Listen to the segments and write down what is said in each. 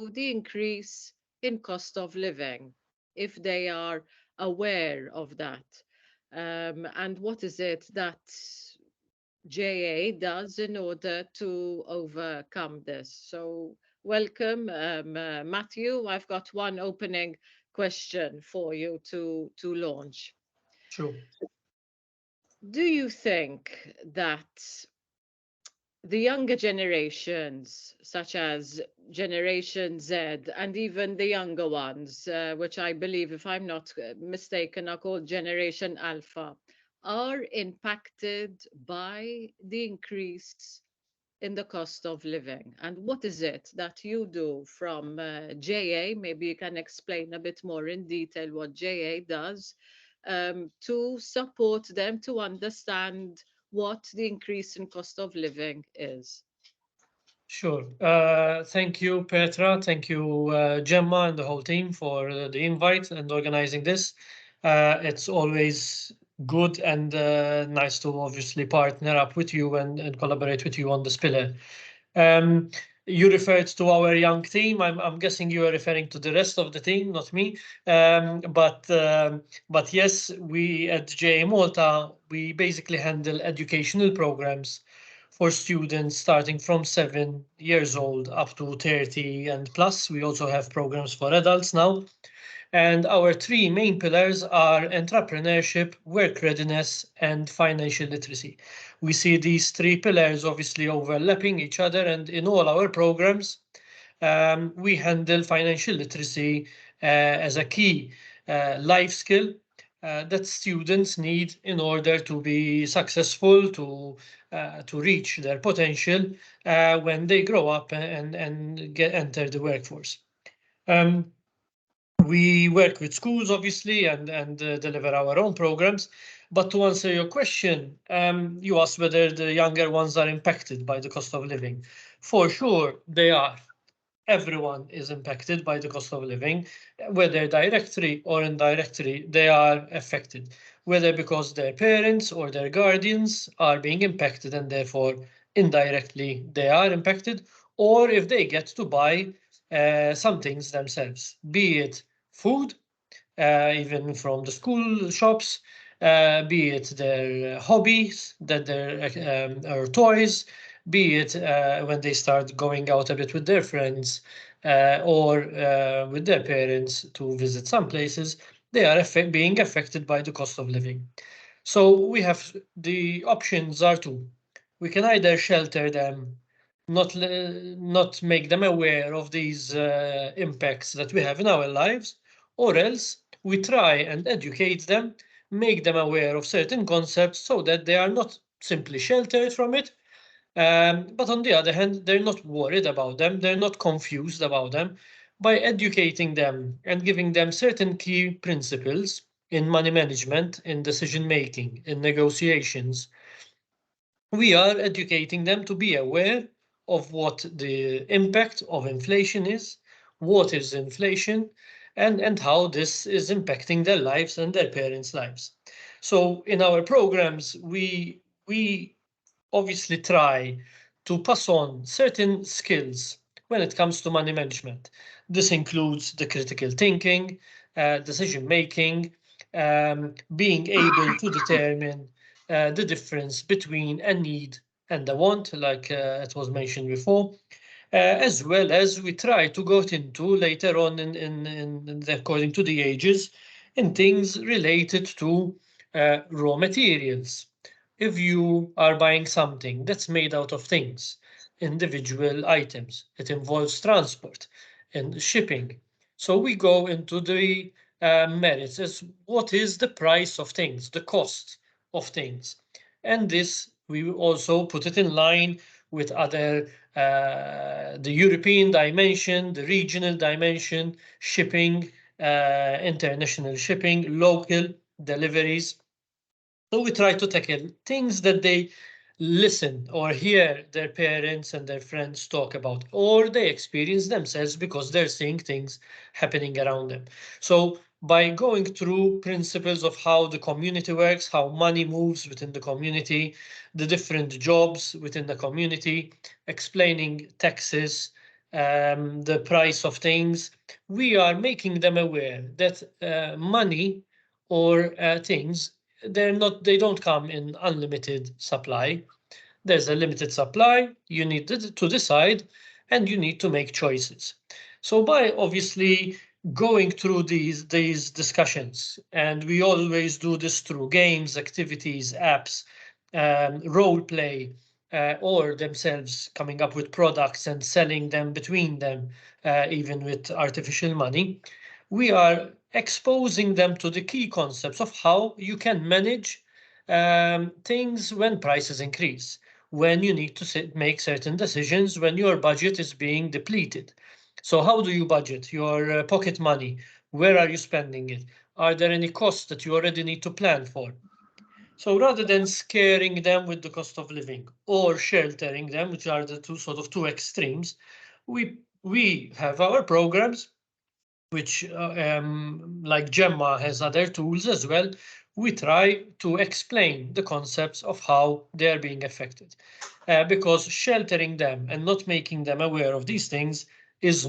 the increase in cost of living, if they are aware of that. And what is it that JA does in order to overcome this? So, welcome, Matthew. I've got one opening question for you to launch. Sure. Do you think that the younger generations, such as Generation Z and even the younger ones, which I believe, if I'm not mistaken, are called Generation Alpha, are impacted by the increase in the cost of living? And what is it that you do from JA? Maybe you can explain a bit more in detail what JA does to support them to understand what the increase in cost of living is. Sure. Thank you, Petra. Thank you, Gemma, and the whole team for the invite and organizing this. It's always good and nice to obviously partner up with you and collaborate with you on this pillar. Um, you referred to our young team. I'm guessing you are referring to the rest of the team, not me. But yes, we at JA Malta, we basically handle educational programs for students starting from 7 years old up to 30 and plus. We also have programs for adults now. And our three main pillars are entrepreneurship, work readiness, and financial literacy. We see these three pillars obviously overlapping each other, and in all our programs, we handle financial literacy as a key life skill that students need in order to be successful, to reach their potential when they grow up and enter the workforce. Um, we work with schools, obviously, and deliver our own programs. But to answer your question, you asked whether the younger ones are impacted by the cost of living. For sure, they are. Everyone is impacted by the cost of living, whether directly or indirectly, they are affected, whether because their parents or their guardians are being impacted and therefore indirectly they are impacted, or if they get to buy some things themselves, be it food, even from the school shops, be it their hobbies, that their or toys, be it when they start going out a bit with their friends or with their parents to visit some places, they are being affected by the cost of living. So we have the options are two. We can either shelter them, not make them aware of these impacts that we have in our lives, or else we try and educate them, make them aware of certain concepts so that they are not simply sheltered from it, but on the other hand, they're not worried about them, they're not confused about them. By educating them and giving them certain key principles in money management, in decision making, in negotiations, we are educating them to be aware of what the impact of inflation is, what is inflation, and how this is impacting their lives and their parents' lives. So in our programs, we obviously try to pass on certain skills when it comes to money management. This includes the critical thinking, decision making, being able to determine the difference between a need and a want, like it was mentioned before, as well as we try to go into later on according to the ages, in things related to raw materials. If you are buying something that's made out of things, individual items, it involves transport and shipping. So we go into the merits as what is the price of things, the cost of things. And this, we also put it in line with other, the European dimension, the regional dimension, shipping, international shipping, local deliveries. So we try to tackle things that they listen or hear their parents and their friends talk about, or they experience themselves because they're seeing things happening around them. So by going through principles of how the community works, how money moves within the community, the different jobs within the community, explaining taxes, the price of things. We are making them aware that money or things, they don't come in unlimited supply. There's a limited supply, you need to decide, and you need to make choices. So by obviously going through these discussions, and we always do this through games, activities, apps, role play, or themselves coming up with products and selling them between them, even with artificial money, we are exposing them to the key concepts of how you can manage things when prices increase, when you need to make certain decisions, when your budget is being depleted. So how do you budget your pocket money? Where are you spending it? Are there any costs that you already need to plan for? So rather than scaring them with the cost of living or sheltering them, which are the two extremes, we have our programs, which like Gemma has other tools as well. We try to explain the concepts of how they are being affected, because sheltering them and not making them aware of these things is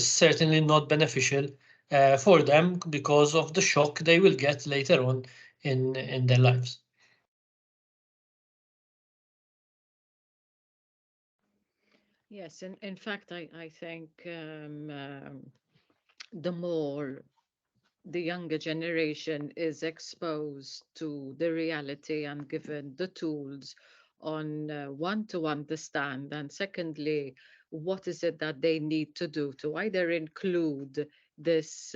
certainly not beneficial for them, because of the shock they will get later on in their lives. Yes, in fact, I think the more the younger generation is exposed to the reality and given the tools on one, to understand, and secondly, what is it that they need to do to either include this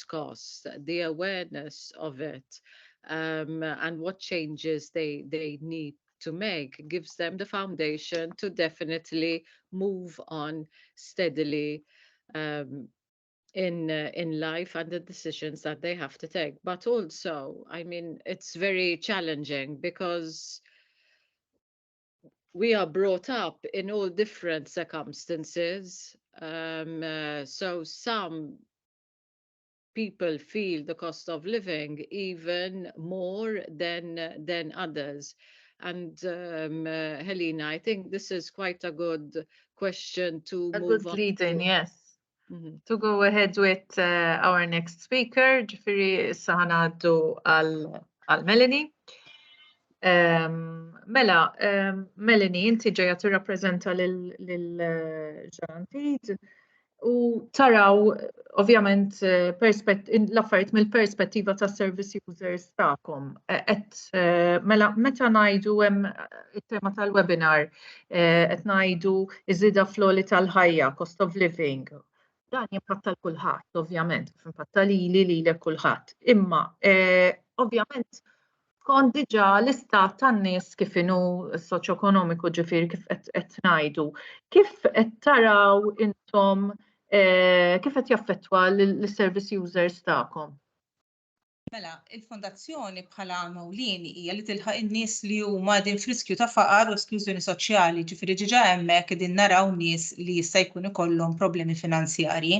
cost, the awareness of it, and what changes they need to make, gives them the foundation to definitely move on steadily in life and the decisions that they have to take. But also, I mean, it's very challenging because we are brought up in all different circumstances. So some people feel the cost of living even more than others. And Helena, I think this is quite a good question to move on. Lead-in, yes. To go ahead with our next speaker, ġifiri saħanaddu għal Melanie. Mela, Melanie, inti ġeja tirrappreżenta lil-ġrantit u taraw ovvjament l-affarijiet mill-perspettiva ta' service users tagħkom. Mela, meta ngħidu hemm it-tema tal-webinar qed ngħidu iżida fl-għoli tal-ħajja, cost of living. Dan jimpatta l-kulħadd, ovvjament, impatta lilek kulħadd. Imma ovvjament kont diġà l-istat tan-nies kif inhu soċjoekonomiku ġifieri kif qed ngħidu. Kif qed taraw intom kif qed jaffettwa lis-service users tagħkom? Mela, il-fondazzjoni bħala mewlieni hija li tilħaq in-nies li huma din f'riskju ta' faqar u esklużjoni soċjali, ġifieri ġiġa hemmhekk qegħdin naraw nies li jista' jkun ikollhom problemi finanzjarji.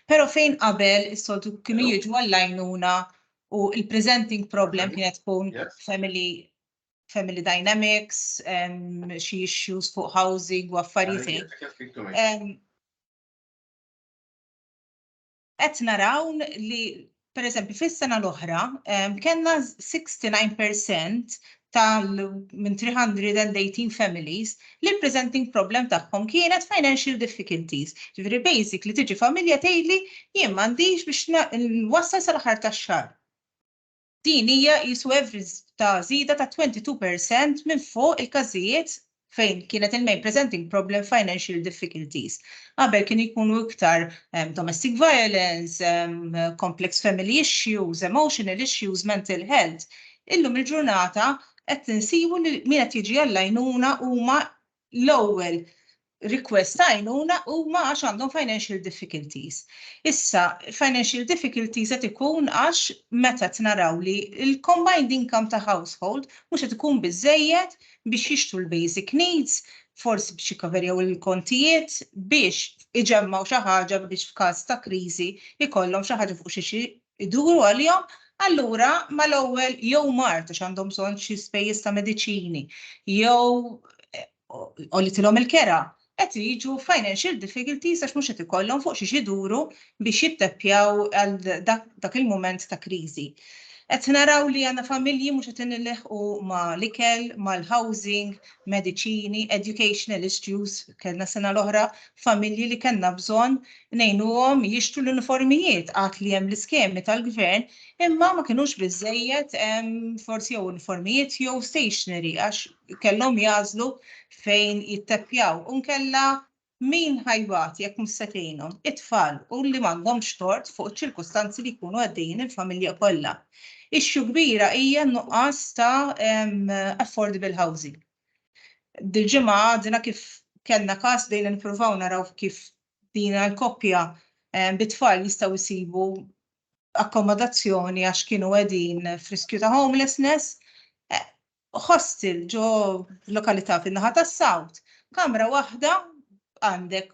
Però fejn qabel is-soltu kienu jiġu għall-għajnuna u il-presenting problem kienet tkun family dynamics, xi issues fuq housing u affarijiet. Qed naraw li per eżempju, fis-sena l-oħra, kellna 69% minn 318 families li l-presenting problem tagħhom kienet financial difficulties. Ġifieri basic li tiġi familja tgħidli jien m'għandix biex nwassal sal-aħħar tax-xahar. Din hija qisu average ta' żieda ta' 22% minn fuq il-każijiet fejn kienet il-main presenting problem financial difficulties. Qabel kien ikunu iktar domestic violence, complex family issues, emotional issues, mental health. Illum il-ġurnata qed insibu li min qed jiġi għall-għajnuna huma l-ewwel request ta' għajnuna huma għax għandhom financial difficulties. Issa, financial difficulties qed ikun għax meta naraw li l-combined income ta' household mhux qed ikun biżżejjed biex jixtru l-basic needs, forsi biex jikkaverjaw il-kontijiet biex iġemmaw xi ħaġa biex f'każ ta' kriżi jkollhom xi ħaġa fuq xi iduru għalihom, allura mal-ewwel jew mart għax għandhom bżonn xi spejjeż ta' mediċini, jew qolitilhom il-kera, qed jiġu financial difficulties għax mhux qed ikollhom fuq xi iduru biex jitteppjaw għal dak il-mument ta' kriżi. Qed naraw li għandna familji mhux qed inilħqu ma' l-ikel, mal-housing, mediċini, educational issues. Kellna sena l-oħra familji li kellna bżonn ngħinuhom jixtru l-uniformijiet għad li hemm l-iskemi tal-gvern imma ma kinux biżżejjed forsi jew uniformijiet jew stationery għax kellhom jażlu fejn jitteppjaw. U nkella min ħajbat jekk mhux se tgħinhom it-tfal u li m'għandhomx tort fuq iċ-ċirkustanzi li jkunu għaddejjin il-familja kollha. Ixxu kbira hija n-nuqqas ta' affordable housing. Dil-ġimgħa għadna kif kellna każ dejna nippruvaw naraw kif dina l-koppja bit-tfal jistgħu jsibu akkomodazzjoni għax kienu qegħdin f'riskju ta' homelessness. Hostel ġo lokalità fin-naħa tas-South. Kamra waħda għandek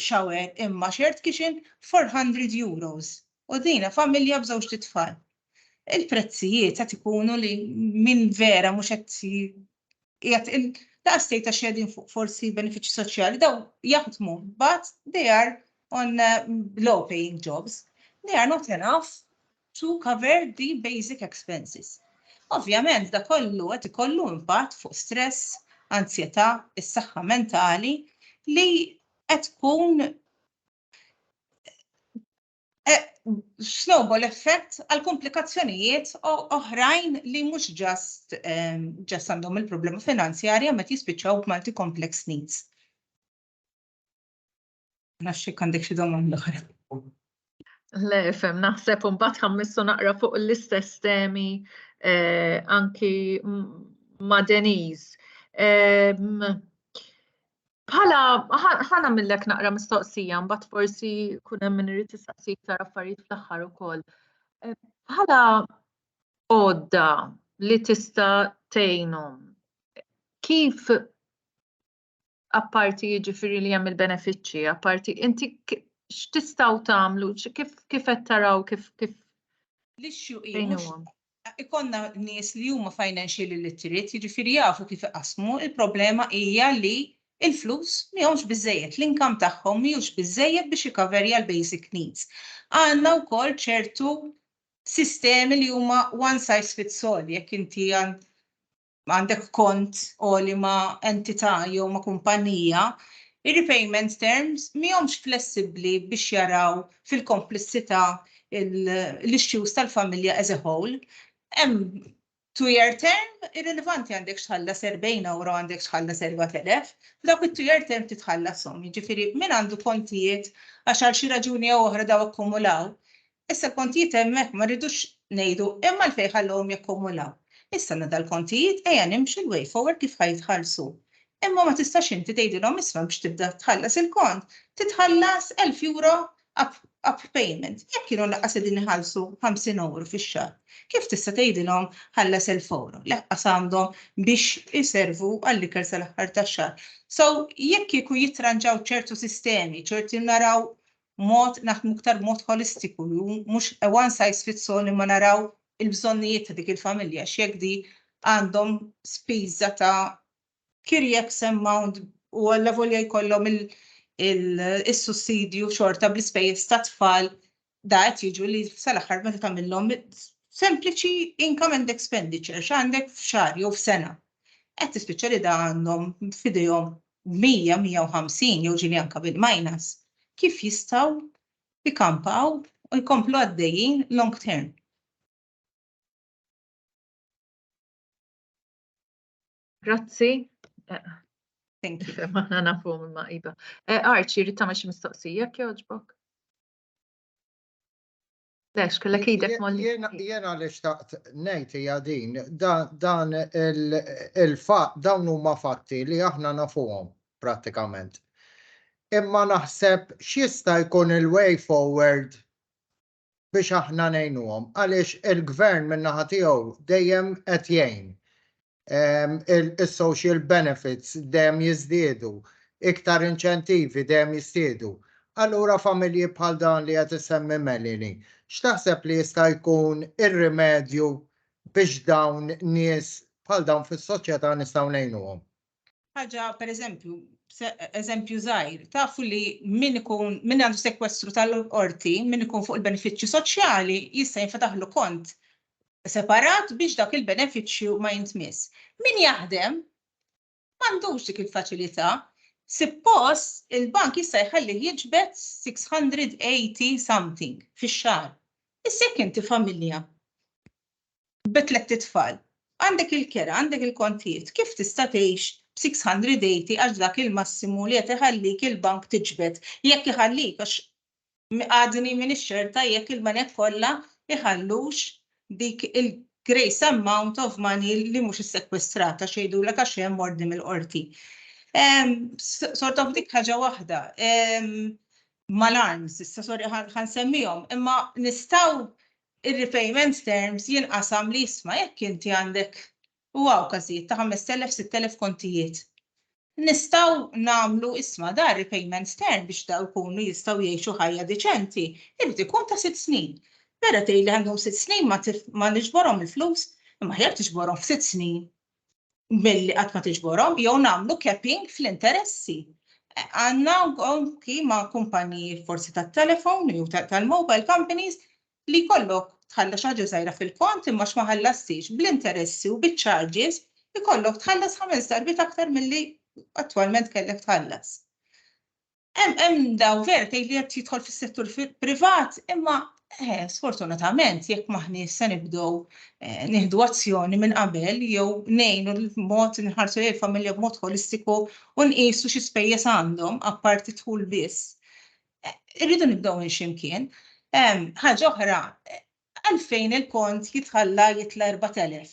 shower imma shared kitchen €400. U dina familja b'żewġ titfal. Il-prezzijiet qed ikunu li min vera mhux qed daqstej ta' xedin fuq forsi benefiċċji soċjali daw jaħdmu, but they are on low paying jobs. They are not enough to cover the basic expenses. Ovvjament da kollu qed ikollu impatt fuq stress, ansjetà, is-saħħa mentali li qed tkun snowball effect għal komplikazzjonijiet oħrajn li mhux ġast għandhom il-problema finanzjarja meta jispiċċaw b'multi complex needs. Naxxi għandek xi domanda oħra. Le, fem, naħseb mbagħad ħammissu naqra fuq l-istess temi anki ma' Denise. Ħana millek naqra mistoqsija, mbagħad forsi kun hemm min irid isaqsi iktar affarijiet fl-aħħar ukoll. Bħala għodda li tista' tgħinhom, kif apparti jiġifieri li hemm il-benefiċċji, apparti inti x'tistgħu tagħmlu, kif qed taraw kif L-issue ikonna nies li huma financially literate, jiġifieri jafu kif iqasmu, il-problema hija li il-flus mihomx biżżejjed, l-inkam tagħhom mhijiex biżżejjed biex jikkaverja l-basic needs. Għandna wkoll ċertu sistemi li huma one size fits all, jekk inti għandek kont li ma' entità jew ma' kumpanija, ir-repayment terms mihomx flessibbli biex jaraw fil-komplessità l-issues tal-familja as a whole. Hemm 2-year term irrelevanti għandek xħallas €40 għandek xħallas 4,000, f'dawk it-2-year term titħallasom. Jiġifieri min għandu kontijiet għax għal xi raġuni jew oħra daw akkumulaw. Issa kontijiet hemmhekk ma rridux ngħidu imma l fejn ħallhom jakkumulaw. Issa nadal kontijiet ejja nimxu l-way forward kif ħajtħallsu. Imma ma tistax inti tgħidilhom isma' biex tibda tħallas il-kont, titħallas €1,000 up payment. Jekk kienu laqqas qegħdin iħallsu €50 fix-xahar. Kif tista' tgħidilhom ħallas €1,000? Laqqas għandhom biex iservu għall-ikel sal-aħħar tax-xahar. So jekk kieku jitranġaw ċertu sistemi, ċerti naraw mod naħdmu iktar mod holistiku, mhux one size fits all imma naraw il-bżonnijiet ta' dik il-familja x'jekk di għandhom spiża ta' kirjek amount u għalla volja jkollhom il-sussidju xorta bl-ispejjeż ta' tfal da qed jiġu li sal-aħħar meta tagħmilhom sempliċi income and expenditure x'għandek f'xahar jew f'sena. Qed tispiċċa li da għandhom f'idejhom 100, 150 jew ġieli anke bil-minus. Kif jistgħu jkampaw u jkomplu għaddejjin long term? Grazzi. Thank you. Ma nafu ma iba. Arċi, rrid tagħmel xi mistoqsija jogħġbok? Lex, kellek idek molli. Jiena li xtaqt ngħid hija din, dan il-fatt dawn huma fatti li aħna nafuhom prattikament. Imma naħseb x'jista' jkun il-way forward biex aħna ngħinuhom għaliex il-gvern min-naħa tiegħu dejjem qed jgħin. Il-social benefits dejjem jiżdiedu, iktar inċentivi dejjem jiżdiedu. Allura familji bħal dan li qed isemmi Melanie, x'taħseb li jista' jkun ir-rimedju biex dawn nies bħal dawn fis-soċjetà nistgħu ngħinuhom? Ħaġa pereżempju eżempju żgħir, tafu li min għandu sekwestru tal-qorti, min ikun fuq il-benefiċċju soċjali jista' jinfetaħlu kont separat biex dak il-benefiċċju ma jintmiss. Min jaħdem m'għandux dik il-faċilità. Suppost il-bank jista' jħalli jiġbed 680 something fix-xahar. Issa jekk inti familja b'3 tfal, għandek il-kera, għandek il-kontijiet, kif tista' tgħix b'680 għax dak il-massimu li qed iħallik il-bank tiġbed. Jekk iħallik għax għadni minn ix-xerta jekk il-banek kollha iħallux dik il-grace amount of money li mhux issekwestrata xejdulek għax hemm ordni mill-qorti. Sort of dik ħaġa waħda. Mal-arms, issa sorry ħansemmihom, imma nistgħu il-repayment terms jinqasam li jisma' jekk inti għandek każijiet ta' 5,000-6,000 kontijiet. Nistgħu nagħmlu isma' dar repayment term biex daw ikunu jistgħu jgħixu ħajja diċenti. Irid ikun ta' 6 snin. Vera tgħidli għandhom 6 snin ma niġborhom il-flus, imma ħjar tiġborhom f'6 snin milli qatt ma tiġborhom jew nagħmlu capping fl-interessi. Għandna anki ma' kumpaniji forsi tat-telefon jew tal-mobile companies li jkollok tħallas xi ħaġa żgħira fil-kont imma x'ma ħallastix bl-interessi u bit-charges ikollok tħallas 5 darbiet aktar milli attwalment kellek tħallas. Hemm daw vera tgħidli qed jidħol fis-settur privat imma sfortunatament jekk maħniex se nibdew nieħdu azzjoni minn qabel jew ngħinu l-mod nħarsu lejn il-familja b'mod holistiku u nqisu xi spejjeż għandhom apparti dħul biss. Irridu nibdew minn x'imkien. Ħaġa oħra, għalfejn il-kont jitħalla jitla 4,000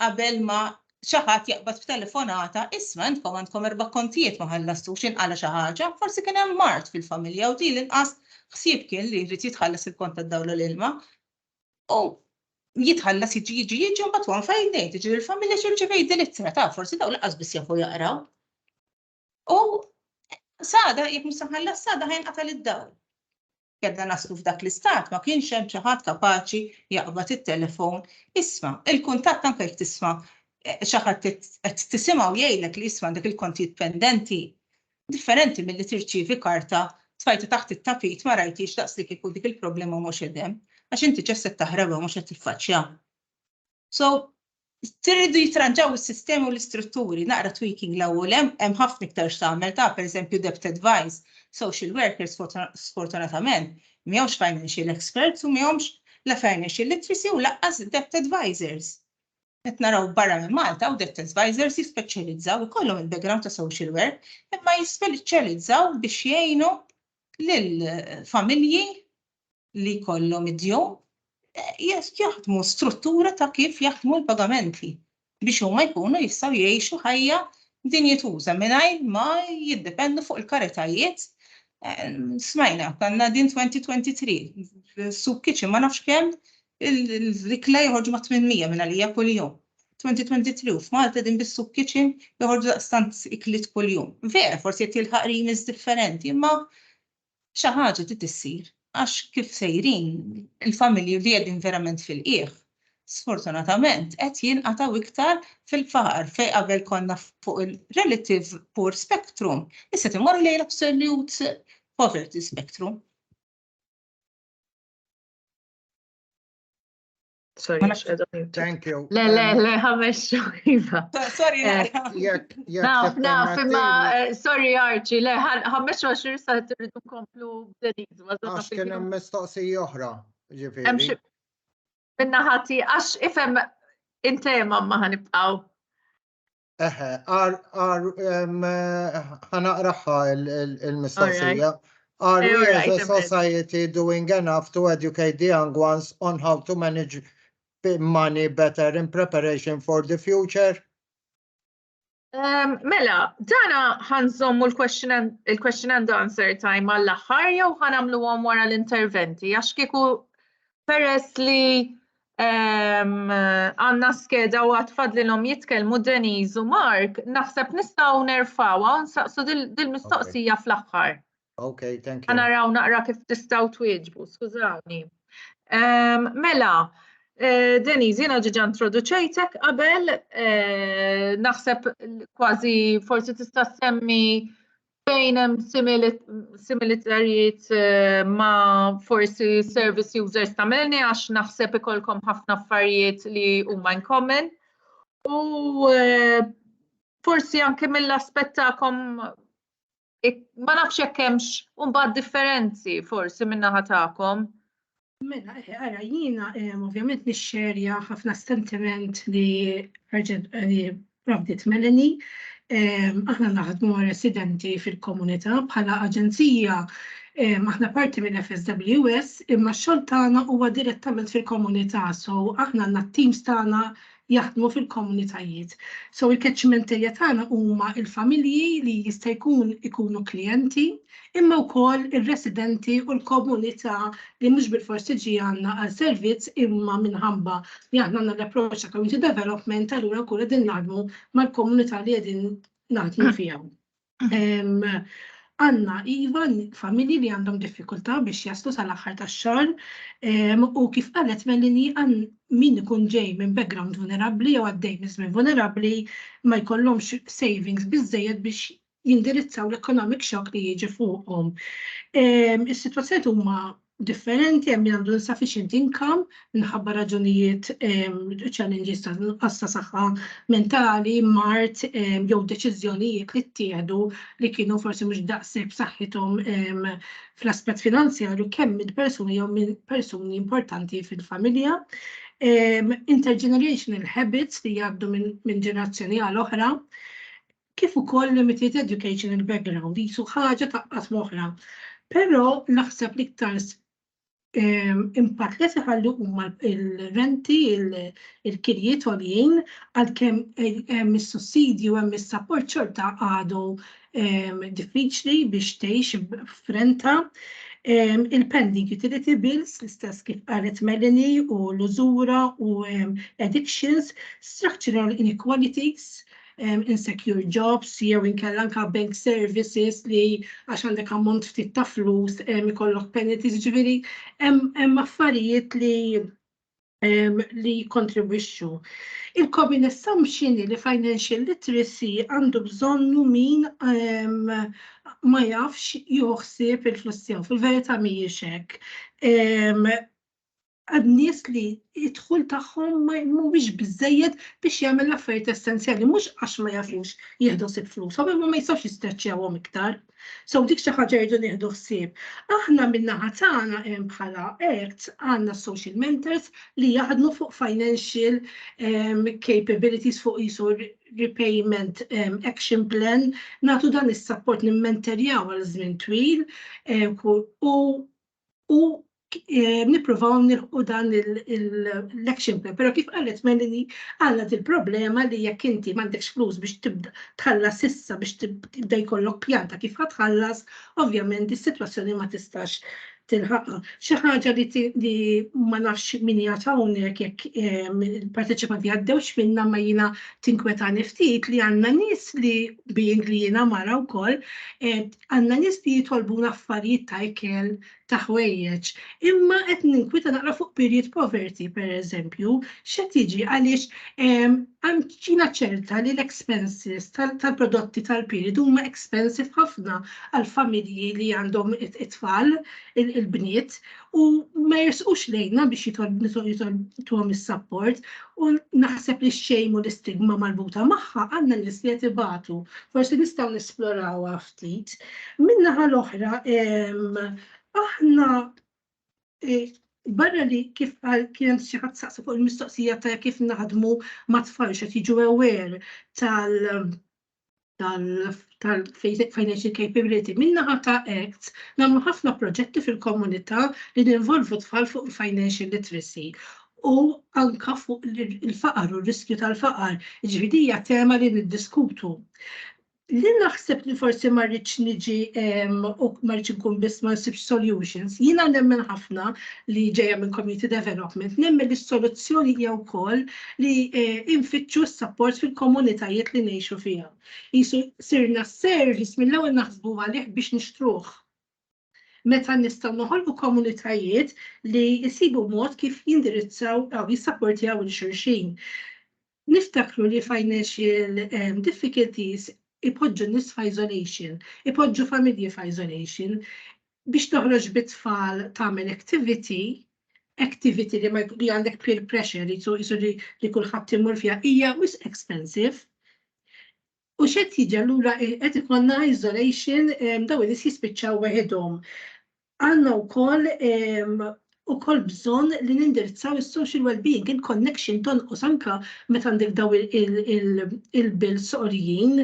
qabel ma xi ħadd jaqbad b'telefonata, isma' intkom għandkom 4 kontijiet ma ħallastux inqala xi ħaġa, forsi kien hemm mart fil-familja u din inqas ħsieb kien li jrid jitħallas il-kont tad-dawla l-ilma. U jitħallas jiġi u mbagħad wan fajnejn tiġi l-familja xirċevej din ittra ta' forsi daw laqas biss jafu jaqraw. U sada jekk mhux ħallas sada ħajnqata' lid-dawl. Kedna naslu f'dak l-istat ma kienx hemm xi ħadd kapaċi jaqbad it-telefon. Isma' il-kuntatt anke jekk tisma' xi ħadd qed tisimgħu jgħidlek li isma' dak il-kontijiet pendenti differenti milli tirċievi karta tfajta taħt it-tapit ma rajtix daqs li kieku dik il-problema mhux idem għax inti ġest qed taħrabha mhux qed tiffaċċja. So tridu jitranġaw is-sistemi u l-istrutturi naqra tweaking l-ewwel hemm ħafna iktar x'tagħmel ta' pereżempju debt advice. Social workers sfortunatament m'hemmx financial experts u m'hemmx la financial literacy u laqqas debt advisors. Qed naraw barra minn Malta u debt advisors jispeċjalizzaw ikollhom il-background ta' social work imma jispeċjalizzaw biex jgħinu lill-familji li jkollhom id-djun jaħdmu struttura ta' kif jaħdmu l-pagamenti biex huma jkunu jistgħu jgħixu ħajja dinjetuża mingħajr ma jiddependu fuq il-karitajiet. Smajna, kanna din 2023, soup kitchen ma nafx kemm il-rikla joħorġu ma' 800 minn għalija kull jum. 2023 f'Malta din bis-soup kitchen joħorġu daqstant iklit kull jum. Vera, forsi qed jilħaq rimis differenti, imma xi ħaġa trid issir għax kif sejrin il-familji li qegħdin verament fil-qiegħ. Sfortunatament qed jinqataw iktar fil-faqar fejn qabel konna fuq il-relative poor spectrum, issa timorru lejn absolute poverty spectrum. Sorry, Thank you. Le, ħamexxu iva. Sorry, Naf, imma sorry Archie, le, ħamexxu għax issa tridu nkomplu b'Deniz. Għax kien hemm mistoqsija oħra, ġifieri. Minna ħati, għax ifhem intema ma ħanibqgħu. ħanaqraħħa il-mistoqsija. Are we as a society doing enough to educate the young ones on how to manage money better in preparation for the future? Mela, dana ħanżommu il-question and answer time għall-aħħar jew ħanamluhom wara l-interventi għax kieku peress li għandna skeda u għatfadlilhom jitkellmu Deniz u Mark, naħseb nistgħu nerfawha u nsaqsu dil-mistoqsija fl-aħħar. Okay, thank you. Naraw naqra kif tistgħu twieġbu, skużawni. Mela, Deniz, jiena ġiġa introduċejtek qabel, naħseb kważi forsi tista' semmi Fejn hemm similitarijiet ma' forsi service users tagħmelni għax naħseb ikolkom ħafna affarijiet li huma in common. U forsi anke mill-aspett tagħkom ma nafx jekk hemmx mbagħad differenzi forsi min-naħa tagħkom. Mela, ara jiena ovvjament nixxerja ħafna sentiment li provdit Melanie. Aħna naħdmu residenti fil-komunità bħala aġenzija, aħna parti mill-FSWS, imma x-xogħol tagħna huwa direttament fil-komunità, so aħna għandna t-teams tagħna jaħdmu fil-komunitajiet. So il-catchment area tagħna huma il-familji li jista' ikunu klijenti, imma wkoll ir-residenti u l-komunità li mhux bil-forsi ġi għandna għal servizz imma minħabba li aħna għandna l-approach ta' community development allura nkunu qegħdin naħdmu mal-komunità li qegħdin naħdmu fiha. Għandna iva familji li għandhom diffikultà biex jaslu sal-aħħar tax-xahar u kif qalet Melanie min ikun ġej minn background vulnerabbli jew għaddej minn żmien vulnerabbli ma jkollhomx savings biżżejjed biex jindirizzaw l-economic shock li jiġi fuqhom. Is-sitwazzjonijiet huma differenti, hemm min għandu insufficient income minħabba raġunijiet challenges ta' nuqqas ta' saħħa mentali, mart jew deċiżjonijiet li ttieħdu li kienu forsi mhux daqshekk b'saħħithom fl-aspett finanzjarju kemm minn persuni jew minn persuni importanti fil-familja. Intergenerational habits li jgħaddu minn ġenerazzjoni għal oħra, kif ukoll limited educational background, jisu ħaġa taqqat moħra. Però naħseb li iktar impatt li seħallu huma il-renti, il-kirjiet għoljien, għalkemm hemm is-sussidju hemm is-support xorta għadu diffiċli biex tgħix f'renta. Il-pending utility bills, l-istess kif qalet Melanie, u l-użura u addictions, structural inequalities, insecure jobs, jew inkella anke bank services li għax għandek ammont ftit ta' flus, ikollok penalties, ġifieri hemm affarijiet li kontribwixxu. Il-common assumption li financial literacy għandu bżonnu min ma jafx joħsib il-flussi, fil-verità mhijiex hekk. Għad-nies li id-dħul tagħhom mhuwiex biżżejjed biex jagħmel l-affarijiet essenzjali, mhux għax ma jafux jieħdu ħsieb flus, imma ma jistgħux jistreċċjawhom iktar. So dik xi ħaġa jridu nieħdu ħsieb. Aħna min-naħa tagħna bħala ACT għandna social mentors li jaħdmu fuq financial capabilities fuq isu repayment action plan, nagħtu dan is-support nimmenterjaw għal żmien twil u nippruvaw nilħqu dan l-action plan, però kif qalet Melanie għandha il-problema li jekk inti m'għandekx flus biex tibda tħallas issa biex tibda jkollok pjanta kif ħatħallas, ovvjament is-sitwazzjoni ma tistax tilħaqha. Xi ħaġa li ma nafx min jagħta hawnhekk jekk il-parteċipanti għaddewx minnha ma jiena tinkwetani ftit li għandna nies li being li jiena mara wkoll għandna nies li jitolbuna affarijiet ta' ikel ta' ħwejjeġ. Imma qed ninkwita naqra fuq period poverty pereżempju, x'qed jiġi għaliex ċina ċerta li l-expenses tal-prodotti tal-period huma expensive ħafna għal familji li għandhom it-tfal, il-bniet, u ma jirsqux lejna biex jitolbuhom is-support u naħseb li x-xejn u l-istigma marbuta magħha għandna nies li qed ibatu. Forsi nistgħu nisplorawha ftit. Min-naħa l-oħra aħna barra li kif kien xi ħadd saqsa fuq il-mistoqsija ta' kif naħdmu ma' tfal qed jiġu aware tal-financial capability. Min-naħa ta' ACT nagħmlu ħafna proġetti fil-komunità li ninvolvu tfal fuq financial literacy u anke fuq il-faqar u r-riskju tal-faqar. Ġifieri hija tema li niddiskutu. Li naħseb li forsi ma rridx niġi u ma rridx nkun biss ma nsibx solutions. Jiena nemmen ħafna li ġejja minn community development, nemmen li s-soluzzjoni hija wkoll li infittxu s-support fil-komunitajiet li ngħixu fiha. Jisu sirna service mill-ewwel naħsbu għalih biex nixtruh. Meta nistgħu noħolqu komunitajiet li jsibu mod kif jindirizzaw aw jissapportjaw il-xulxin. Niftakru li financial difficulties ipoġġu n-nies f'isolation, ipoġġu familji f'isolation biex toħroġ bit-tfal tagħmel activity li għandek peer pressure li kulħadd imur fiha hija wis expensive. U x'qed jiġi allura qed ikollna isolation daw in-nies jispiċċaw weħidhom. Għandna wkoll bżonn li nindirizzaw is-social well-being, il-connection tonqos anke meta għandek daw il-bills għoljin.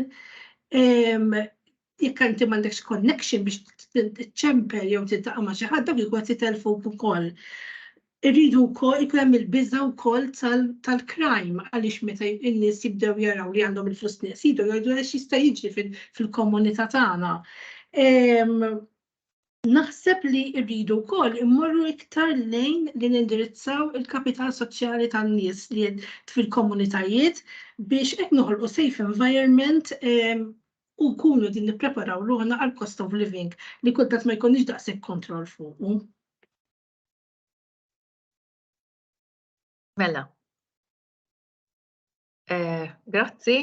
Jekk inti m'għandekx connection biex tiċċemper jew tiltaqa' ma' xi ħadd dak ikun qed jitelfuk ukoll. Irridu wkoll ikun hemm il-biża' wkoll tal-crime għaliex meta n-nies jibdew jaraw li għandhom il-flus nies jgħidu x'jista' jiġri fil-komunità tagħna. Naħseb li rridu wkoll immorru iktar lejn li nindirizzaw il-kapital soċjali tan-nies li fil-komunitajiet biex qed noħolqu safe environment u nkunu din nippreparaw ruħna għal cost of living li kultant ma jkunniex daqshekk kontroll fuq. Mela. Grazzi.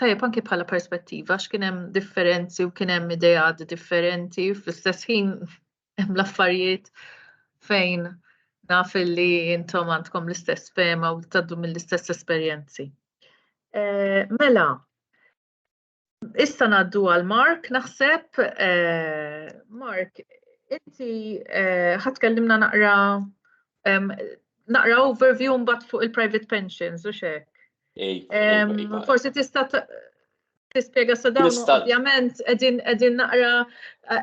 Tajjeb anke bħala perspettiva x'kien hemm differenzi u kien hemm ideat differenti fl-istess ħin hemm l-affarijiet fejn naf li intom għandkom l-istess fehma u tgħaddu mill-istess esperjenzi. Mela, issa ngħaddu għal Mark naħseb. Mark, inti ħatkellimna naqra overview mbagħad fuq il-private pensions u x'hekk. Forsi tista' tispjega sa dawn ovvjament qegħdin naqra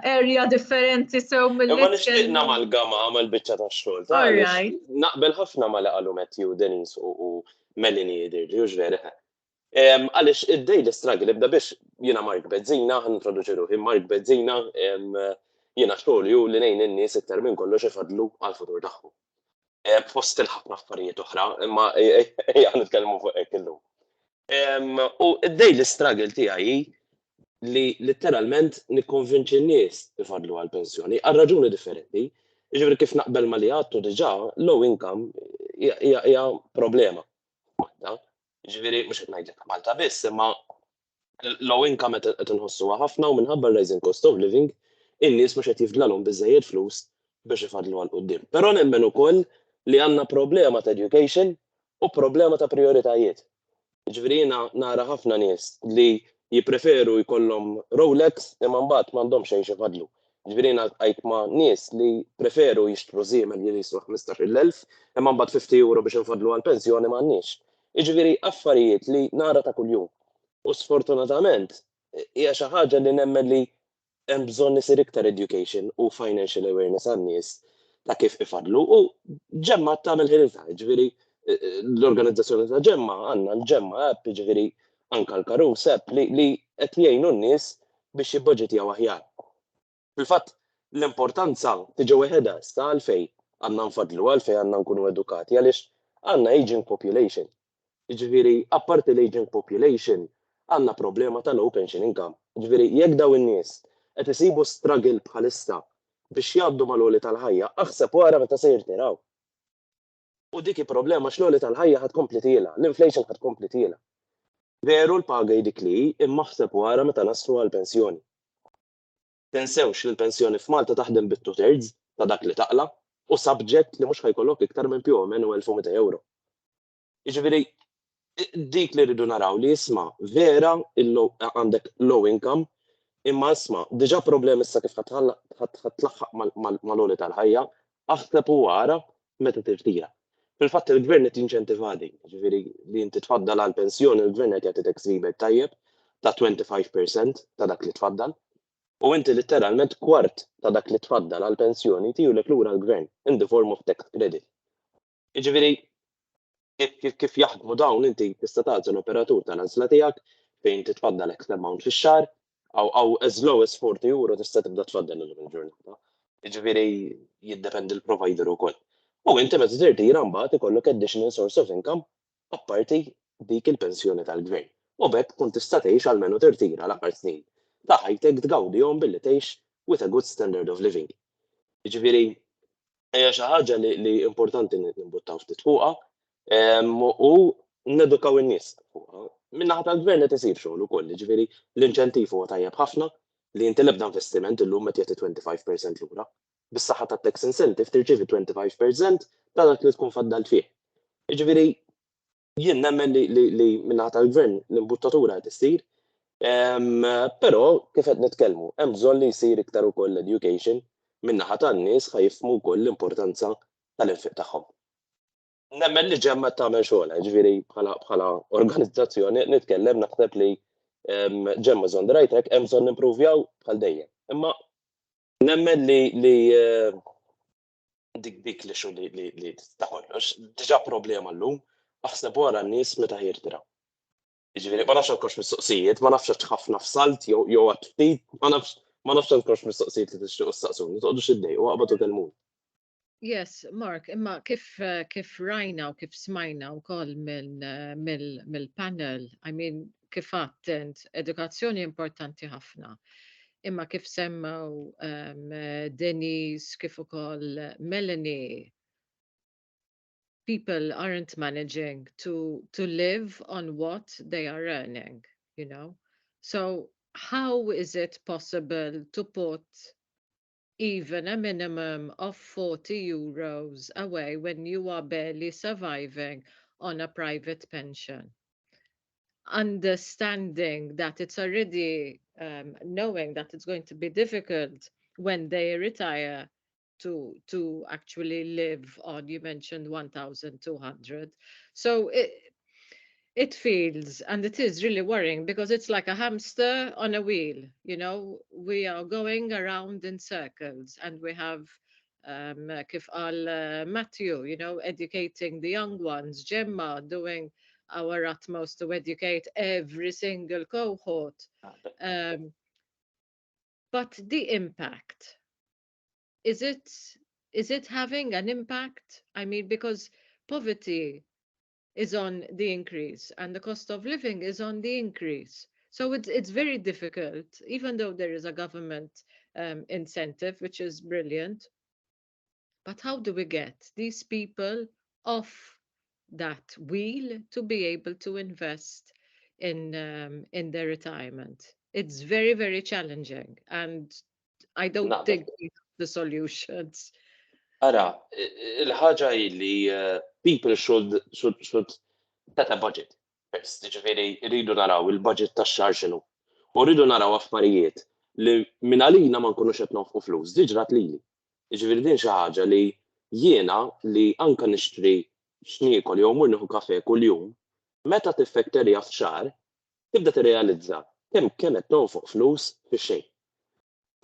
area differenti sew Ma nixtieq namalgama għamal biċċa tax-xogħol. Naqbel ħafna ma laqalu Matthew, Denise u Melanie jidirġi u ġveri. Għaliex id-daily struggle ibda biex jiena Mark Bezzina, ħintroduċi ruħi Mark Bezzina, jiena xogħolju li ngħin in-nies iktar minn kollox ifadlu għall-futur tagħhom. Fost il-ħafna affarijiet oħra, imma ejja nitkellmu fuq hekk illum. U id-daily struggle tiegħi li letteralment nikkonvinċi n-nies ifadlu għall-pensjoni għal raġuni differenti. Jiġifieri kif naqbel ma li għadtu diġà low income hija problema. Ġifieri mhux qed ngħidlek Malta biss, imma low income qed inħossuha ħafna u minħabba rising cost of living in-nies mhux qed jifdlalhom biżżejjed flus biex ifadlu għal quddiem. Però nemmen ukoll li għandna problema ta' education u problema ta' prioritajiet. Ġifieri jiena nara ħafna nies li jippreferu jkollhom Rolex imma mbagħad m'għandhomx xejn ifadlu. Ġifieri jiena qajt ma' nies li preferu jixtru żiemel li jiswa 15,000 imma mbagħad 50 euro biex infadlu għall pensjoni m'għandniex. Jiġifieri affarijiet li nara ta' kuljum. U sfortunatament hija xi ħaġa li nemmen li hemm bżonn isir iktar education u financial awareness għan-nies ta' kif ifadlu u ġemma tagħmel ħilitha. Ġifieri l-organizzazzjoni ta' ġemma għandna l-ġemma app ġifieri anke l-Karus app li qed jgħinu n-nies biex jibbaġġetjaw aħjar. Fil-fatt l-importanza tiġi weħedha sta għalfejn għandna nfadlu għalfejn għandna nkunu edukati għaliex għandna aging population. Ġifieri apparti l-aging population għandna problema ta' low pension income. Ġifieri jekk daw in-nies qed isibu struggle bħalissa biex jgħaddu mal-għoli tal-ħajja, aħseb wara meta se jirtiraw. U dik problema x-għoli tal-ħajja ħadkompli tiela, l-inflation ħadkompli tiela. Veru l-paga dik li imma aħseb wara meta naslu għall-pensjoni. Tensewx li l-pensjoni f'Malta taħdem bit-2/3 ta' dak li taqla u subject li mhux ħajkollok iktar minn più minn 1200 euro. Jiġifieri dik li rridu naraw li isma' vera għandek low income imma isma' diġà problemi issa kif ħatlaħħaq mal-għoli tal-ħajja aħseb wara meta tirtira. Fil-fatt il-gvern qed jinċentivadi, ġifieri li inti tfaddal għall pensjoni il-gvern qed jagħtik rebate tajjeb ta' 25% ta' dak li tfaddal. U inti letteralment kwart ta' dak li tfaddal għall pensjoni tiegħek lura l-gvern in the form of tax credit. Jiġifieri kif jaħdmu dawn inti tista' tagħti l-operatur tal-għażla tiegħek fejn titfaddal X amount fix-xahar aw as low as 40 euro tista' tibda tfaddal il-ġurnata. Jiġifieri jiddependi l-provider ukoll. U inti meta tirtira mbagħad ikollok additional source of income apparti dik il-pensjoni tal-gvern. U bekk tkun tista' tgħix għalmenu tirtira l-aħħar snin ta' ħajtek tgawdihom billi tgħix with a good standard of living. Jiġifieri hija xi ħaġa li importanti nimbuttaw ftit fuqha u nedukaw in-nies fuqha. minnaħa tal-gvern qed isir xogħol ukoll, ġifieri l-inċentiv huwa tajjeb ħafna li inti l-ebda investiment illum qed jagħti 25% lura. Bis-saħħa tat-tax incentive tirċievi 25% ta' dak li tkun faddalt fih. Ġifieri jien nemmen li minnaħa tal-gvern l-imbuttatura qed issir, però kif qed nitkellmu hemm bżonn li jsir iktar ukoll education minnaħa tan-nies ħajfhmu wkoll l-importanza tal-infiq tagħhom. Nemmen li ġemma tagħmel xogħol, ġifieri bħala organizzazzjoni nitkellem naħseb li ġemma on the right track hemm bżonn nimpruvjaw bħal dejjem. Imma nemmen li dik li xu li ta' kollox diġà problema llum aħseb wara n-nies meta jirtira. Ġifieri ma nafx nkox mistoqsijiet, ma nafx ħafna f'salt jew għad ftit, ma nafx nkox mistoqsijiet li tixtiequ issaqsuni, toqgħodux iddejqu waqbad kelmun. Yes, Mark, imma kif rajna u kif smajna wkoll mill-panel, I mean, kif għatt edukazzjoni importanti ħafna. Imma kif semmew Denise, kif ukoll Melanie, people aren't managing to live on what they are earning, you know? So how is it possible to put even a minimum of 40 euros away when you are barely surviving on a private pension? Understanding that it's already, knowing that it's going to be difficult when they retire to actually live on, you mentioned 1,200. So it feels, and it is really worrying because it's like a hamster on a wheel, you know, we are going around in circles and we have, kif qal Matthew, you know, educating the young ones, Gemma doing our utmost to educate every single cohort. But the impact, is it having an impact? I mean, because poverty is on the increase and the cost of living is on the increase. So it's very difficult, even though there is a government incentive, which is brilliant. But how do we get these people off that wheel to be able to invest in their retirement? It's very, very challenging, and I don't think we have the solutions. Ara, il-ħaġa li people should set a budget first. Ġifieri rridu naraw il-budget tax-xahar x'inhu. U rridu naraw affarijiet li minn għalina ma nkunux qed nofqu flus, diġrat lili. Ġifieri din xi ħaġa li jiena li anke nixtri x'niekol jew mur nieħu kafè kuljum, meta tiffekterja f'xahar, tibda tirrealizza kemm qed nonfoq flus fix-xejn.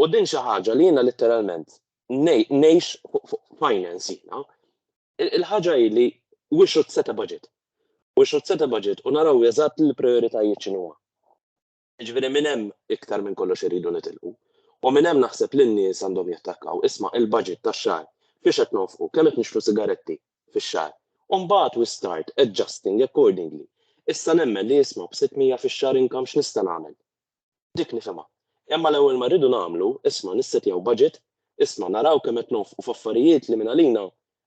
U din xi ħaġa li jiena letteralment ngħix finance jiena. Il-ħaġa li we should set a budget. We should set a budget u naraw eżatt il-prioritajiet x'inhuwa. Ġifieri minn hemm iktar minn kollox iridu nitilqu. U minn hemm naħseb li n-nies għandhom jattakkaw isma' il-budget tax-xahar fiex qed nonfqu, kemm qed nixtru sigaretti fix-xahar. U mbagħad we start adjusting accordingly. Issa nemmen li isma' b'600 fix-xahar income x'nista' nagħmel. Dik nifhimha. Imma l-ewwel ma rridu nagħmlu isma' nissetjaw budget, isma' naraw kemm qed nonfqu f'affarijiet li minn għalina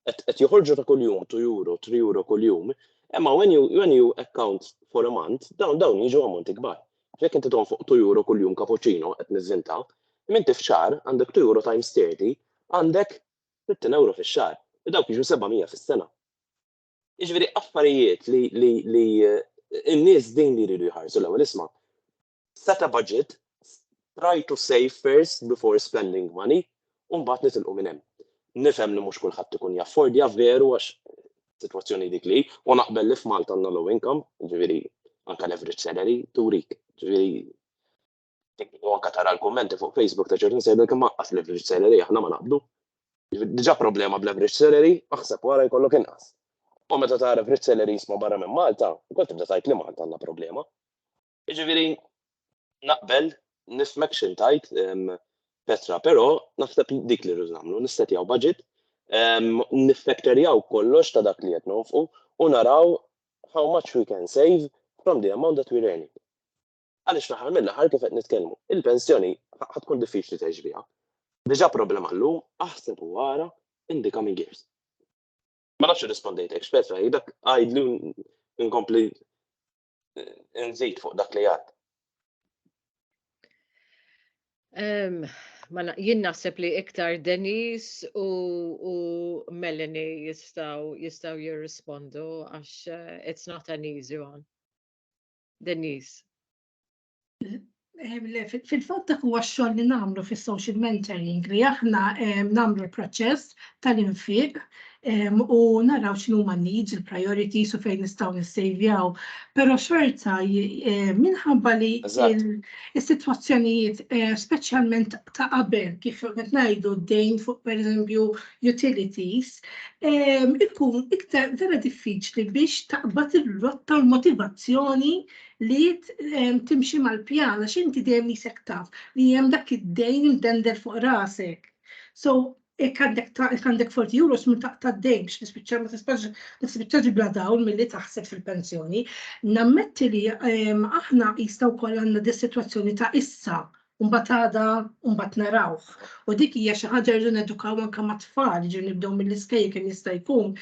qed joħorġu ta' kuljum 2 euro, 3 euro kuljum. Imma when you account for a month, dawn jiġu ammonti kbar. Jekk inti tonfoq 2 euro kuljum cappuccino qed niżvinta, inti f'xahar għandek 2 euro times 30, għandek 60 euro fix-xahar. Dawk jiġu 700 fis-sena. Jiġifieri affarijiet li n-nies din li jridu jħarsu l-ewwel isma'. Set a budget, try to save first before spending money, u mbagħad nitilqu minn hemm. Nifhem li mhux kulħadd ikun jaffordja veru għax sitwazzjoni dik li u naqbel li f'Malta għandna low income, ġifieri anke l-average salary turik. Ġifieri u anke tara l-kummenti fuq Facebook ta' ċertin sejbel kemm maqqas l-average salary aħna ma naqblu. Diġà problema bl-average salary, aħseb wara jkollok inqas. U meta tara average salary jisma' barra minn Malta, ukoll tibda tgħid li Malta għandna problema. Jiġifieri naqbel nifhmek x'intajt Petra, però naħseb dik li rridu nagħmlu, nissetjaw budget, niffekterjaw kollox ta' dak li qed nonfqu u naraw how much we can save from the amount that we're earning. Għaliex naħar mill-aħħar kif qed nitkellmu, il-pensjoni ħad tkun diffiċli tgħix biha. Diġà problema llum aħseb wara in the coming years. Ma nafx irrispondejtek, Petra, dak għajdlu inkompli nżid fuq dak li għad. Jien naħseb li iktar Denise u Melanie jistaw jirrispondu għax it's not an easy one. Denise. Fil-fatt dak huwa x-xogħol li nagħmlu fis-social mentoring li aħna nagħmlu l-proċess tal-infiq u naraw x'inhuma n-needs, il-priorities u fejn nistgħu nissejvjaw. Però xorta minħabba li is-sitwazzjonijiet speċjalment ta' qabel kif qed ngħidu d-dejn fuq pereżempju utilities ikun iktar vera diffiċli biex taqbad ir-rotta u l-motivazzjoni li timxi mal-pjana x'inti dejjem nisek taf li hemm dak id-dejn imdender fuq rasek. So għandek 40 euros minn taqta' d-dejn biex nispiċċa bla dawn milli taħseb fil-pensjoni. Nammetti li aħna jistgħu wkoll għandna dis-sitwazzjoni ta' issa mbagħad għada mbagħad narawh. U dik hija xi ħaġa rridu nedukaw anke mat-tfal, ġifieri nibdew mill-iskejjel kemm jista' jkun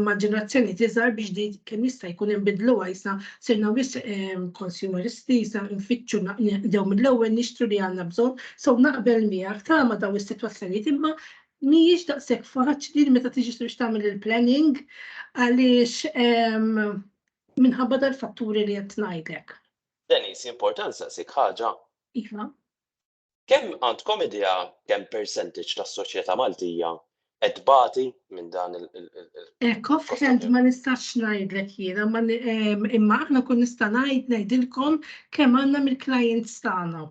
ma' ġenerazzjoni tiżgħar biex di kemm jista' jkun inbidluha issa sirna wis konsumeristi issa nfittxu nibdew mill-ewwel nixtru li għandna bżonn, so naqbel miegħek tama daw is-sitwazzjonijiet imma mhijiex daqshekk faċli meta tiġi biex tagħmel il-planning għaliex minħabba dal-fatturi li qed ngħidlek. Denise, importanza sik ħaġa. Iva. Kemm għandkom idea kemm percentage tas-soċjetà Maltija qed bagħti minn dan Offhand ma nistax ngħidlek jiena, imma aħna kun nista' ngħidilkom kemm għandna mill-clients tagħna.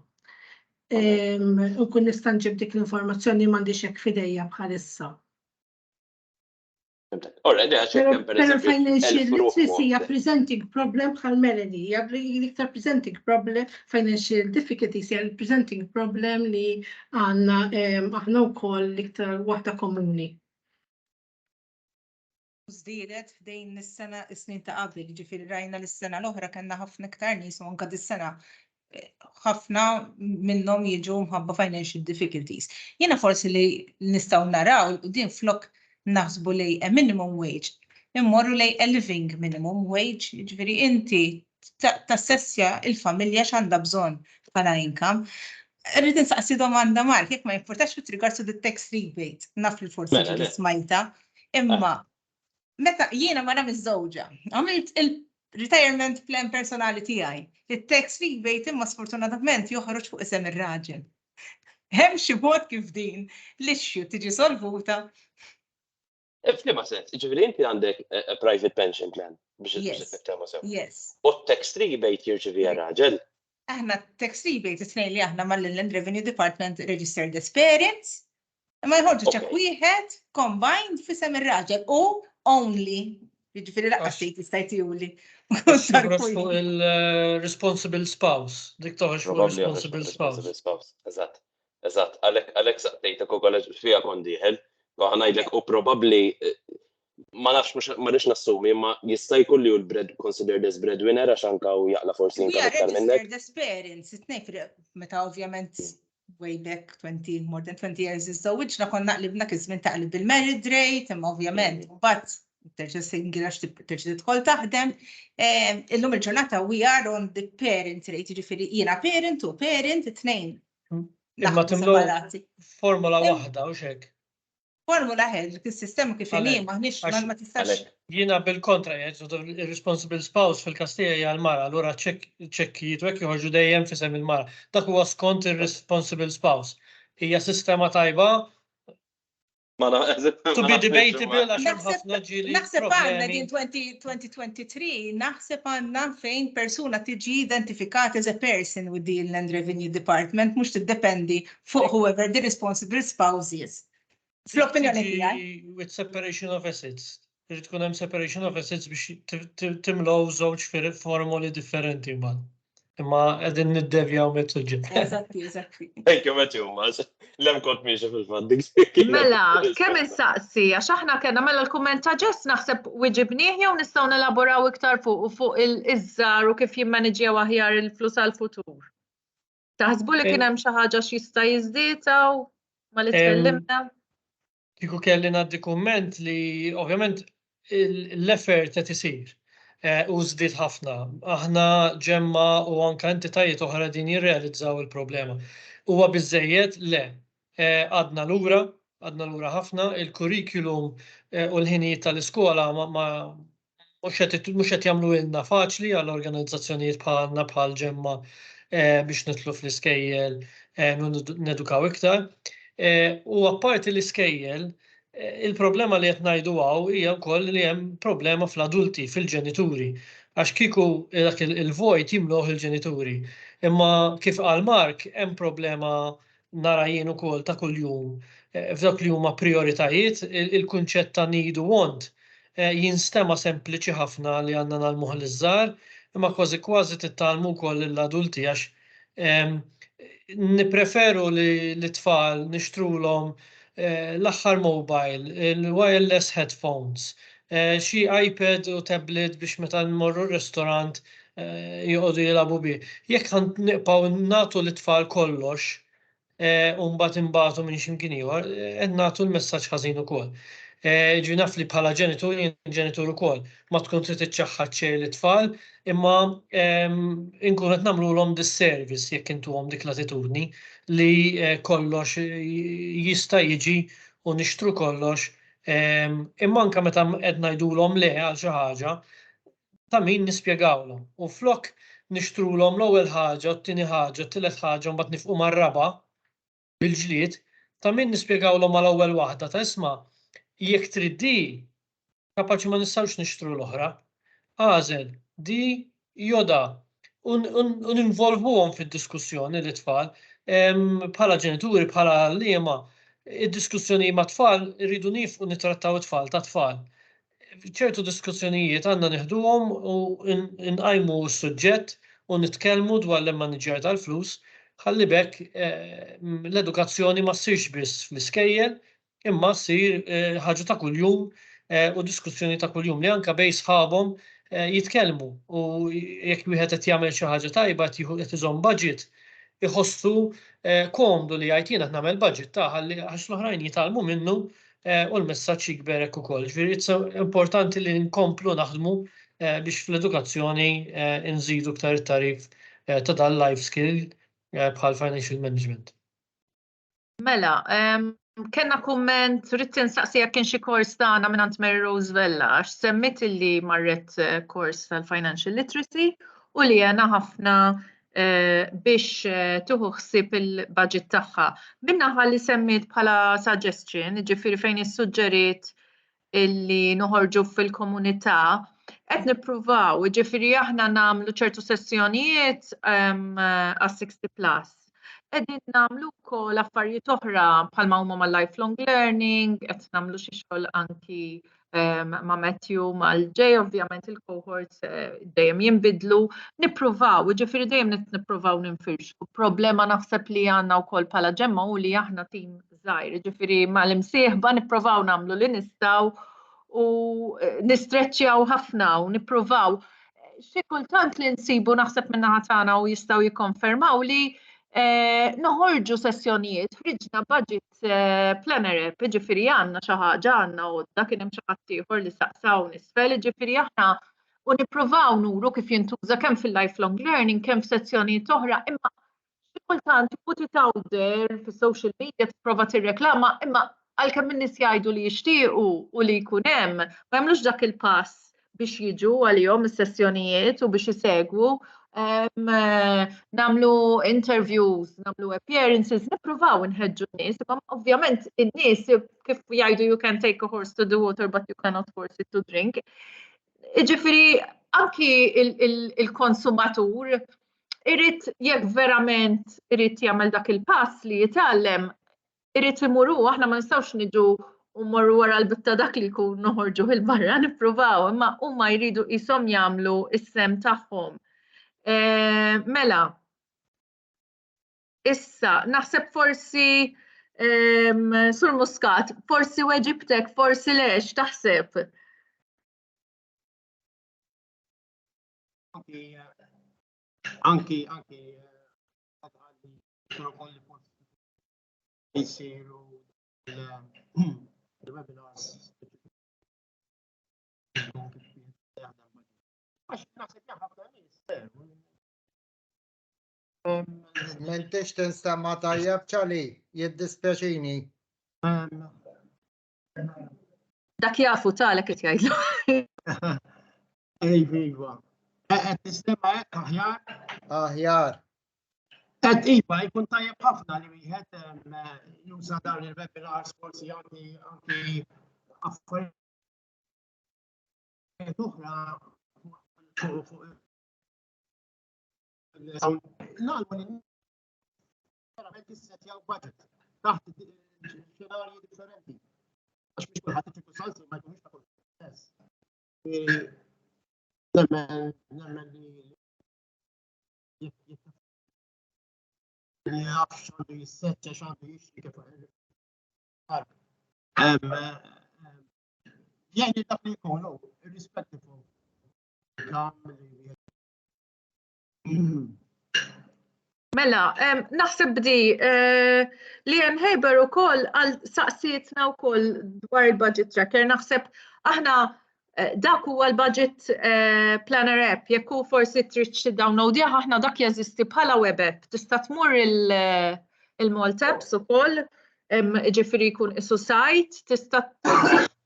U kun nista' nġib dik l-informazzjoni m'għandix hekk f'idejja bħalissa. Pero financial literacy hija presenting problem bħal Melanie, hija iktar presenting problem, financial difficulties hija presenting problem li għandna aħna wkoll iktar waħda komuni. Żdiedet f'dejn is-sena is-snin ta' qabel, ġifieri rajna l-sena l-oħra kellna ħafna iktar nies u anke dis-sena ħafna minnhom jiġu mħabba financial difficulties. Jiena forsi li nistgħu naraw din flok naħsbu lej a minimum wage, immorru lej a living minimum wage, ġifieri inti tassessja il-familja x'għandha bżonn bħala income. Rrid insaqsi domanda Mark, jekk ma jimpurtax with regards to the tax rebate, naf li forsi ġieli smajta, imma meta jiena mara miż-żewġa, għamilt il-retirement plan personali tiegħi, it-tax rebate imma sfortunatament joħroġ fuq isem ir-raġel. Hemm xi mod kif din l-issue tiġi solvuta. F'liema sens, ġifieri inti għandek private pension plan biex tiffettema sew. Yes. U t-tax rebate jirċiviha raġel. Aħna tax rebate it-tnejn li aħna mal-Inland Revenue Department registered as parents, imma jħorġu ċekk wieħed combined f'isem ir-raġel u only, jiġifieri laqqas tgħid jistajtijuli. Fuq il-responsible spouse, dik toħroġ fuq responsible spouse. Eżatt, għalhekk saqtejtek ukoll fiha kont dieħel. Għanajdlek u probably ma nafx ma rix nassumi ma jista' jkun li hu l-bread considered as breadwinner għax anke u jaqla forsi income iktar minnek. Registered as parents, it-tnejn meta ovvjament way back more than 20 years iż-żewġna konna qlibna kismin taqlib bil-married rate, imma ovvjament mbagħad terġa' single għax terġa' tidħol taħdem. Illum il-ġurnata we are on the parent rate, jiġifieri jiena parent u parent it-tnejn. Imma timlu formula waħda u xek. Formula ħed, il-sistema kif inhi maħniex ma tistax. Jiena bil-kontra jgħidu ir-responsible spouse fil-Kastilja hija l-mara, allura ċekkijiet u hekk joħorġu dejjem f'isem il-mara. Dak huwa skont ir-responsible spouse. Hija sistema tajba. To be debatable għax hemm ħafna ġieli. Naħseb għandna din 2023, naħseb għandna fejn persuna tiġi identifikat as a person with the Inland Revenue Department mhux tiddependi fuq whoever the responsible spouse is. Fl-opinjoni tiegħi. With separation of assets. Irid tkun hemm separation of assets biex timlew żewġ formuli differenti mbagħad. Imma qegħdin niddevjaw mit-suġġett. Eżatti. Thank you Matthew, lem kont miexi fil-fatt. Mela, kemm insaqsi għax aħna kellna mela l-kumment ta' ġess naħseb wiġibnieh jew nistgħu nelaboraw iktar fuq il-iżżar u kif jimmaneġġjaw aħjar il-flus għall-futur. Taħsbu li kien hemm xi ħaġa x'jista' jiżdietaw ma li tkellimna? Kieku kelli ngħaddi kumment li ovvjament l-effort qed isir. u żdied ħafna. Aħna ġemma u anke entitajiet oħra din jirrealizzaw il-problema. Huwa biżżejjed le. Għadna lura ħafna, il-kurrikulum u l-ħinijiet tal-iskola mhux qed jagħmlu ilna faċli għall organizzazzjonijiet bħalna bħal ġemma biex nitlu fl-iskejjel nedukaw iktar. U apparti l-iskejjel, il-problema li qed ngħidu hija wkoll li hemm problema fl-adulti, fil-ġenituri. Għax kieku dak il-vojt jimluh il-ġenituri. Imma kif qal Mark, hemm problema nara jien ukoll ta' kuljum f'dak li huma prioritajiet, il-kunċett ta' need u want jinstema sempliċi ħafna li għandna nagħmluh liż-żgħar, imma kważi tittalmu wkoll l-adulti għax nippreferu li l-tfal nixtrulhom l-aħħar mobile, il-wireless headphones, xi iPad u tablet biex meta nmorru r-ristorant joqogħdu jilagħbu bih. Jekk nibqgħu nagħtu l-tfal kollox u mbagħad imbagħtu minn x'imkien ieħor, qed nagħtu l-messaġġ ħażin ukoll. Ġi naf li bħala ġenitur ukoll ma tkun trid tiċċaħħad xejn l-tfal, imma inkun qed nagħmluhom disservice jekk intuhom dik l-attitudni li kollox jista' jiġi u nixtru kollox, imma anke meta qed ngħidulhom le għal xi ħaġa ta' min nispjegawlhom. U flok nixtrulhom l-ewwel ħaġa, t-tieni ħaġa, t-tielet ħaġa mbagħad nifqu mar-raba' bil-ġlied, ta' min nispjegawlhom mal-ewwel waħda ta' isma' jekk trid di, kapaċi ma nistgħux nixtru l-oħra. Għażel di joda u ninvolvuhom fid-diskussjoni l-tfal bħala ġenituri, bħala liema, id-diskussjoni ma' tfal irridu nifqu nittrattaw it-tfal ta' tfal. ċertu diskussjonijiet għandna nieħduhom u nqajmu s-suġġett u nitkellmu dwar l-manager tal-flus, ħalli bekk l-edukazzjoni ma ssirx biss fl-iskejjel, imma ssir ħaġa ta' kuljum u diskussjoni ta' kuljum li anke bejn sħabhom jitkellmu u jekk wieħed qed jagħmel xi ħaġa tajba qed iżomm budget iħossu komdu li jgħid jien qed nagħmel budget ta' ħalli għax l-oħrajn jitalmu minnu u l-messaġġ jikber hekk ukoll. Ġifieri importanti li nkomplu naħdmu biex fl-edukazzjoni nżidu iktar it-tarif ta' dan life skill bħal financial management. Mela, kenna kumment, rrid insaqsi jekk kien xi kors tagħna mingħand Mary Rose Vella għax semmit illi marret kors tal-financial literacy u li għana ħafna biex tuħu ħsieb il-budget tagħha. Min-naħa li semmit bħala suggestion, ġifieri fejn issuġġeriet illi noħorġu fil-komunità, qed nippruvaw, ġifieri aħna nagħmlu ċertu sessjonijiet għas 60+. Qegħdin nagħmlu wkoll affarijiet oħra bħalma huma mal-lifelong learning, qed nagħmlu xi xogħol anki ma' Matthew mal-ġej, ovvjament il-cohorts dejjem jinbidlu, nippruvaw, ġifieri dejjem nippruvaw ninfirxu. Problema naħseb li għandna wkoll bħala ġemma u li aħna tim żgħir, ġifieri mal-imsieħba nippruvaw nagħmlu li nistgħu u nistreċċjaw ħafna u nippruvaw. Xi kultant li nsibu naħseb min-naħa tagħna u jistgħu jikkonfermaw li noħorġu sessjonijiet, friġna budget planner, ġifieri għandna xi ħaġa għandna u kien hemm xi ħadd ieħor li saqsaw nisfel, ġifieri aħna u nippruvaw nuru kif jintuża kemm fil-lifelong learning, kemm f'sezzjonijiet oħra, imma xi kultant put it out there fis-social media tipprova tirreklama, imma għalkemm in-nies jgħidu li jixtiequ u li jkun hemm, ma jagħmlux dak il-pass biex jiġu għalihom is-sessjonijiet u biex isegwu. Namlu interviews, namlu appearances, nippruvaw nħeġġu n-nies, ovvjament in-nies kif jgħidu you can take a horse to the water but you cannot force it to drink. Ġifieri anki il-konsumatur irid jekk verament irid jagħmel dak il-pass li jitgħallem, irid imuru, aħna ma nistgħux niġu u morru wara l-bitta dak li jkun noħorġu il-barra nippruvaw, imma huma jridu qishom jagħmlu is-sem tagħhom. Mela, issa, naħseb forsi Sur Muscat, forsi weġibtek, forsi lex, taħseb? Anki, jisiru l-webinars Għax naħseb jaħab minister. M'intix tinstema tajjeb ċali, jiddispjaċini. Dak jafu talek qed jgħidlu. Iva. Qed tistema hekk aħjar. Aħjar. Qed iva jkun tajjeb ħafna li wieħed juża dawn il-webinars forsi anki affarijiet oħra fuq verament issetjaw budget taħt xenarji differenti. Għax biex kulħadd ifiku salsi ma jkunux ta' kull stess. Nemmen li jafx għandu jisseċċa x'għandu jixtri kif jgħid dak li jkunu irrispettiv Mela, naħseb di li Haber ukoll għal saqsietna wkoll dwar il-budget tracker, naħseb aħna dak huwa l-budget planner app, jekk hu forsi trid downloadja aħna dak jeżisti bħala web app, tista' tmur il-Malt apps ukoll, ġifieri jkun isu sajt, tista'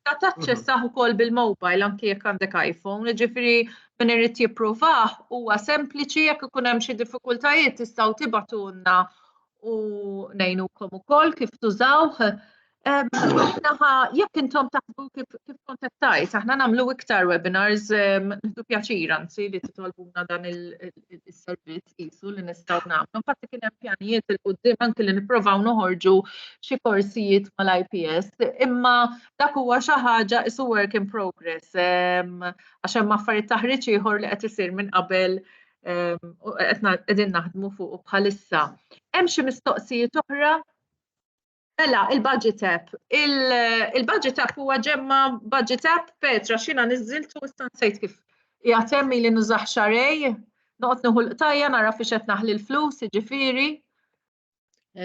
taċċessaħ ukoll bil-mobile anke jekk għandek iPhone, ġifieri min irid jipprovah huwa sempliċi jekk ikun hemm xi diffikultajiet tistgħu tibatulna u ngħinukom ukoll kif tużawh. Jekk intom taħsbu kif kontattajt, aħna nagħmlu iktar webinars nieħdu pjaċir anzi li titolbuna dan is-servizz qisu li nistgħu nagħmlu. Infatti kien hemm pjanijiet il quddiem anke li nippruvaw noħorġu xi korsijiet mal-IPS, imma dak huwa xi ħaġa isu work in progress għax hemm affarijiet taħriġ ieħor li qed isir minn qabel u qegħdin naħdmu fuq bħalissa. Hemm xi mistoqsijiet oħra? Mela, il-budget app. Il-budget app huwa ġemma budget app, Petra, xina niżiltu issa nsejt kif jagħtemmi li nużaħ xarej, noqgħod nieħu l-qtajja nara fiex qed naħli l-flus, jiġifieri.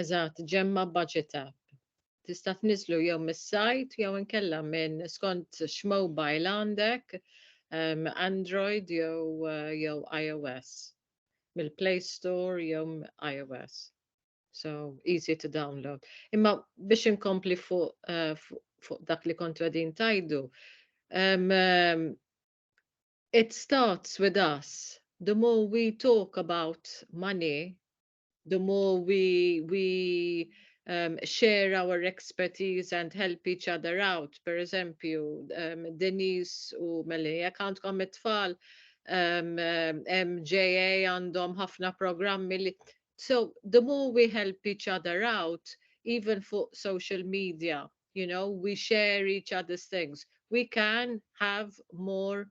Eżatt, ġemma budget app. Tista' tniżlu jew mis-sajt jew inkella minn skont x'mobile għandek, Android jew iOS. Mill-Play Store jew iOS. So easy to download. Imma biex inkompli fuq dak li kontu għadin tajdu, it starts with us. The more we talk about money, the more we share our expertise and help each other out. Per eżempju, Denise u Meli, jekk għandkom it-tfal, MJA għandhom ħafna programmi li. So the more we help each other out, even for social media, we share each other's things, we can have more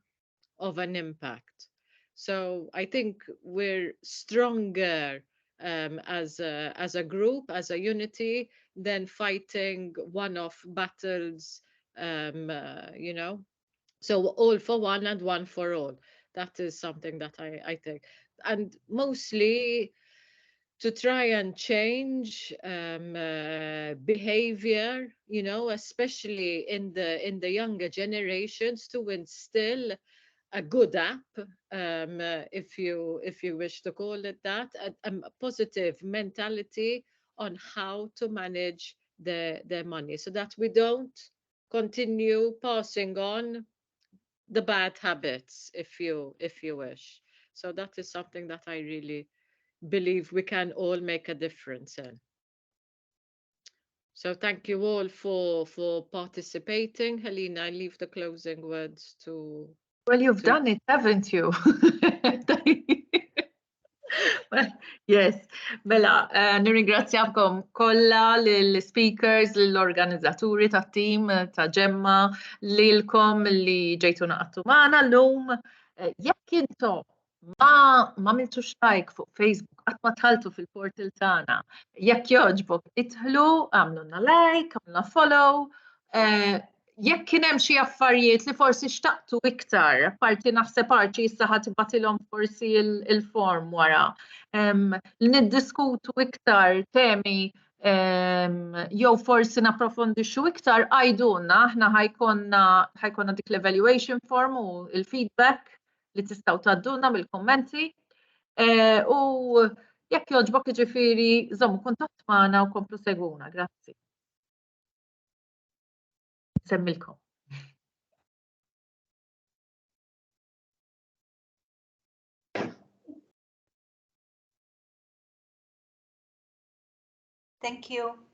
of an impact. So I think we're stronger as a group, as a unity, than fighting one-off battles, So all for one and one for all. That is something that I think. And mostly, to try and change behavior, especially in the younger generations, to instill a good app, if you wish to call it that, a positive mentality on how to manage their money, so that we don't continue passing on the bad habits, if you wish. So that is something that I really believe we can all make a difference in. So thank you all for participating. Helena, I leave the closing words to... Well, you've done it, haven't you? Well, yes. Mela, nirringrazzjakom kollha lill-speakers, lill-organizzaturi tat-tim ta' ġemma, lilkom li ġejtu naqgħu magħna llum. Jekk intom ma għamiltux like fuq Facebook, qatt ma tħaltu fil-portal tagħna. Jekk jogħġbok idħlu, għamlulna like, għamlulna follow. Jekk kien hemm xi affarijiet li forsi xtaqtu iktar, parti naħseb parti issa ħatibatilhom forsi il-form wara. Li niddiskutu iktar temi jew forsi napprofondixxu iktar għajdulna, aħna ħajkonna dik l-evaluation form u il-feedback li tistgħu tgħadduna mill-kummenti u jekk jogħġbok jiġifieri żommu kuntatt magħna u komplu segwuna. Grazzi. Nsemmilkom. Thank you.